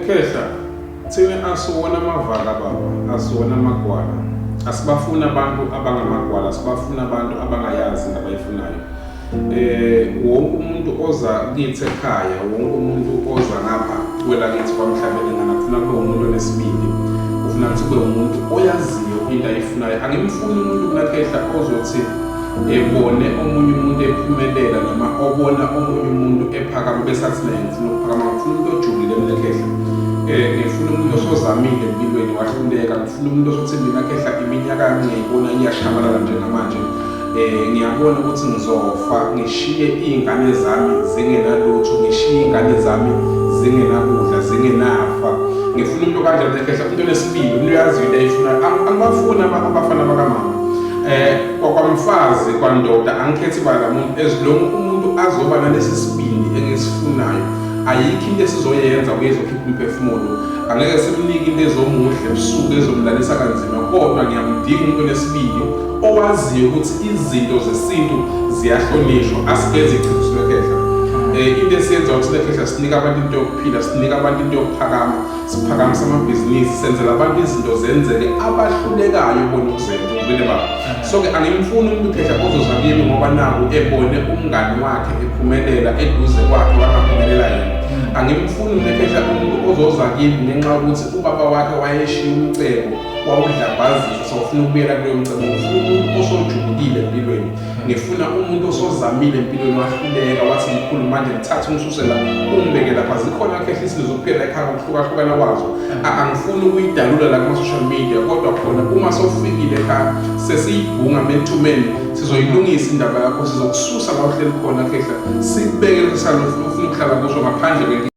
Khehla, thina asiwona amavaka baba, asiwona amagwala. Asibafuna abantu abangamagwala, asibafuna abantu abangayazi into abayifunayo. Wonke umuntu oza kithi ekhaya, wonke umuntu oza ngapha kwelakithi kwamhlabeni ngana kufuna kube umuntu onesibindi. Ufuna ukuthi kube umuntu oyaziyo into ayifunayo. Angimfuni umuntu kunakhehla ozothi ebone omunye umuntu ephumelela noma obona omunye umuntu ephakama bese athi naye ngifuna ukuphakama. Ngifuna umuntu ojulile kunakhehla. Ngifuna umuntu osozamile empilweni wahluleka. Ngifuna umuntu osothi mina khehla iminyaka yami ngiyibona iyashabalala njengamanje. Ngiyabona ukuthi ngizofa ngishiye izingane zami zingenalutho, ngishiye izingane zami zingenakudla, zingenafa. Ngifuna umuntu kanjalo khehla, umuntu onesibili, umuntu oyaziyo into ayifunayo. Angibafuni abafana bakamama. Kwamfazi kwandoda angikhethi bala muntu ezilonke umuntu azoba nalesi sibindi engisifunayo. Ayikho into esizoyenza kuyezokhipha umphefumulo. Angeke simnike into ezomuhle ebusuku ezomlalisa kanzima, kodwa ngiyamdinga umuntu onesibindi owaziyo ukuthi izinto zesintu ziyahlonishwa, asigeze ichithisiwe khehla. Into esiyenza ukuthi khehla sinika abantu into yokuphila, sinika abantu into yokuphakama, siphakamisa amabhizinisi, senzela abantu izinto zenzeke abahlulekayo bona ukuzenza ubile baba. So ke angimfuni umuntu khehla ozoza kimi ngoba naku ebone umngani wakhe ephumelela eduze kwakhe wangaphumelela yena. Angimfuni umuntu khehla umuntu ozoza kimi ngenxa yokuthi ubaba wakhe wayeshiya umcebo wawudlabazisa, so ufuna ukubuyela kuleyo mcebo. Ngifuna umuntu osojulile empilweni. Ngifuna umuntu osozamile empilweni wahluleka wathi mkhulu manje ngithatha umsuse la ungibeke lapha. Zikhona khehla izinto zokuphila ekhaya ngokuhlukahlukana kwazo. Angifuni ukuyidalula la kuma-social media, kodwa khona uma sowufikile ekhaya sesiyibhunga menthumeni sizoyilungisa indaba yakho, sizokususa la uhleli khona khehla sikubekele kusalo ufuna ukuhlala kuso ngaphandle